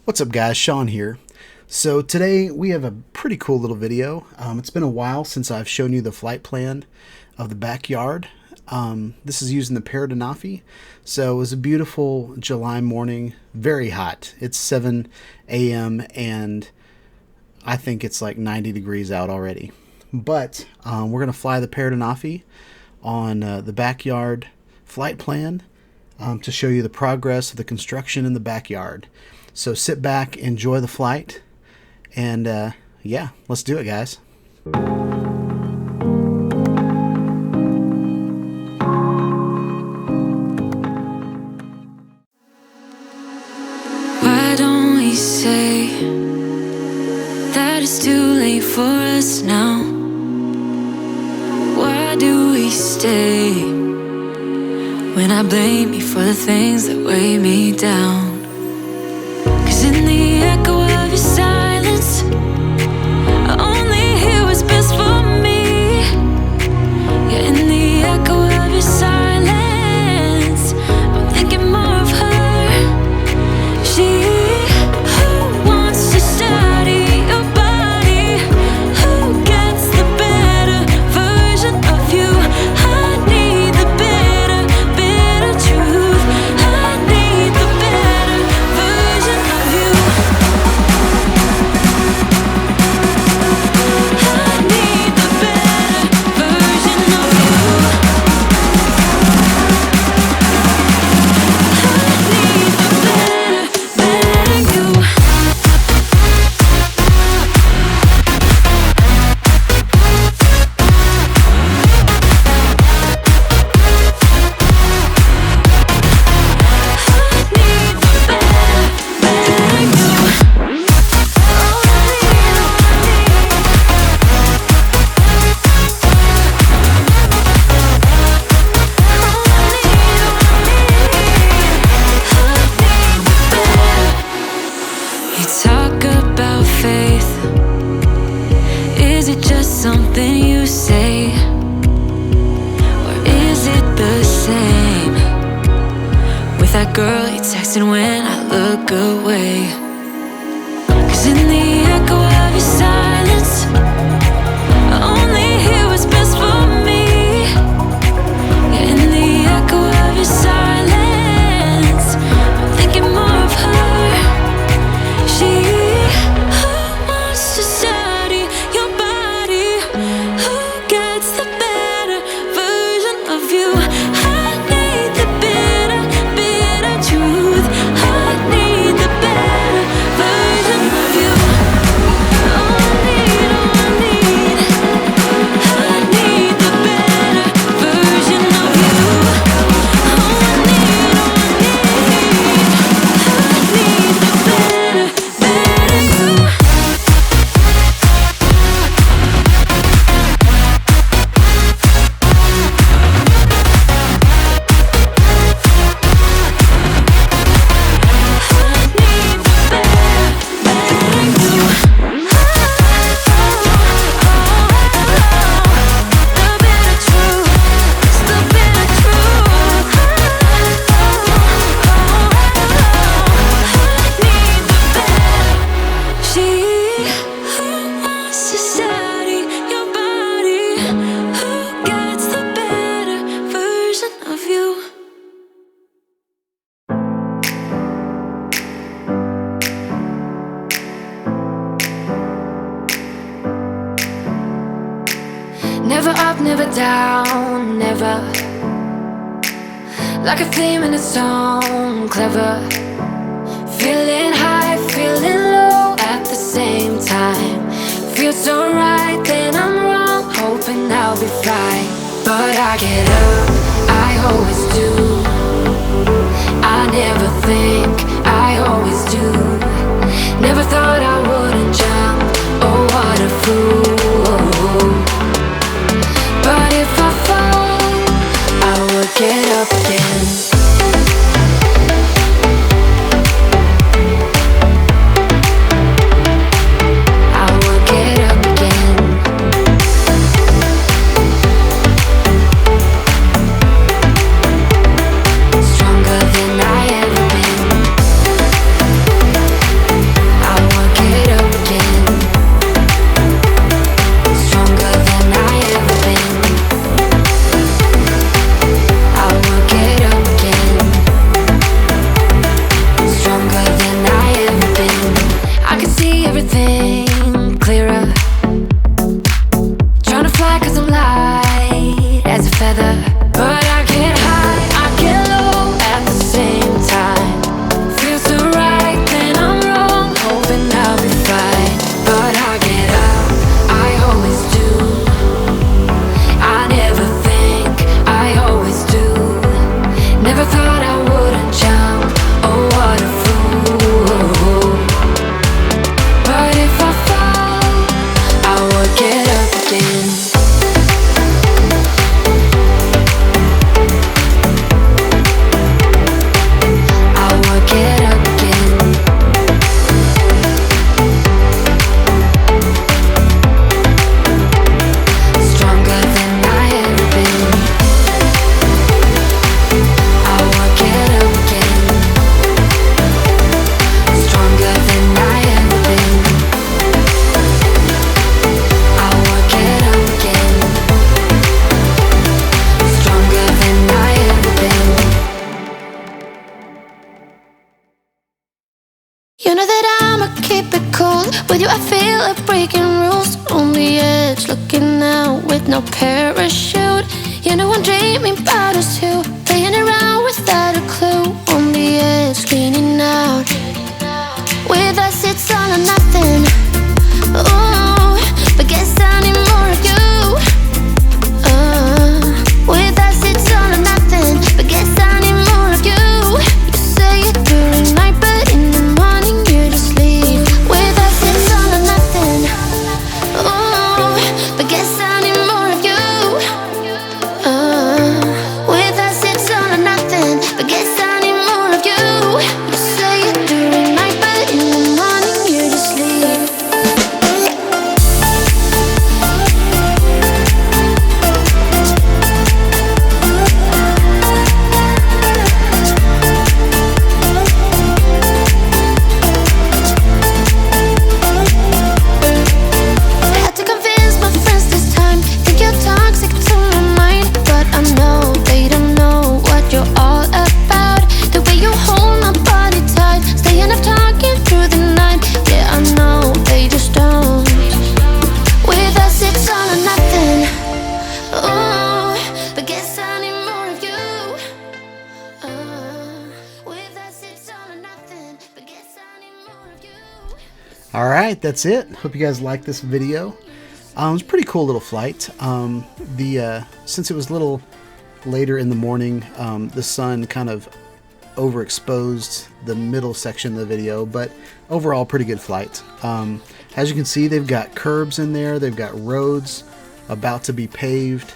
What's up guys, Sean here. So today we have a pretty cool little video. It's been a while since I've shown you the flight plan of the backyard. This is using the Parrot ANAFI. So it was a beautiful July morning, very hot. It's 7 a.m. and I think it's like 90 degrees out already. But we're going to fly the Parrot ANAFI on the backyard flight plan to show you the progress of the construction in the backyard. So sit back, enjoy the flight, and yeah, let's do it, guys. Why don't we say that it's too late for us now? Why do we stay when I blame you for the things that weigh me down? In the echo of your silence, I only hear what's best for me. Yeah, in the echo of your silence, I'm thinking more of her. She who wants to study your body, who gets the better version of you. I need the bitter truth. I need the better version of you. Talk about faith. Is it just something you say? Or is it the same with that girl you texting when I look away? 'Cause in the echo of your silence, I only hear what's best for me. Yeah, in the echo of your silence, I'm thinking more of her. She who wants to study your body, who gets the better version of you. I need the bitter truth. I need the better version of you. Oh, I need the better version of you. Oh, I need the better. Never up, never down, never. Like a theme in a song, clever. Feeling high, feeling low at the same time. Feels so right, then I'm wrong, hoping I'll be fine. But I get up, I always do. I never think, I always do. Never thought I wouldn't jump, oh what a fool. But if I fall, I will get up again. I will get up again. Stronger than I ever been. You know that I'ma keep it cool. With you I feel like breaking rules. On the edge, looking out with no parachute. You know I'm dreaming about us two, playing around without a clue. On the edge, leaning out. With us it's all or nothing. Ooh, but guess I need more of you. With us it's all or nothing, but guess I need more of you. You say it during night, but in the morning you just leave. With us it's all or nothing. Ooh, but guess I need more of you. With us it's all or nothing, but guess I need more of you. You say it during night, but in the morning you just leave. Had to convince my friends this time. Think you're toxic to my mind, but I know they don't know what you're all about. The way you hold my body tight, staying up talking through the night. Yeah, I know they just don't. With us it's all or nothing. Ooh, but guess I need more of you. With us it's all or nothing, but guess I need more of you. All right, that's it. Hope you guys liked this video. It was a pretty cool little flight. Since it was a little later in the morning, the sun kind of overexposed the middle section of the video, but overall pretty good flight. As you can see, they've got curbs in there, they've got roads about to be paved,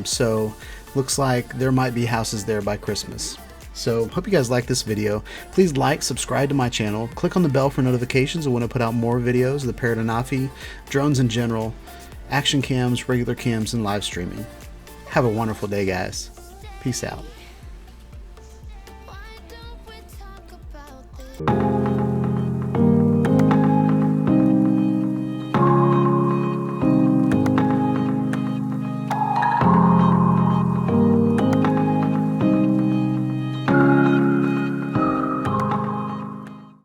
so looks like there might be houses there by Christmas. So hope you guys like this video. Please like, subscribe to my channel, click on the bell for notifications when I put out more videos of the Parrot ANAFI, drones in general, action cams, regular cams, and live streaming. Have a wonderful day, guys. Peace out. Why don't we talk about this?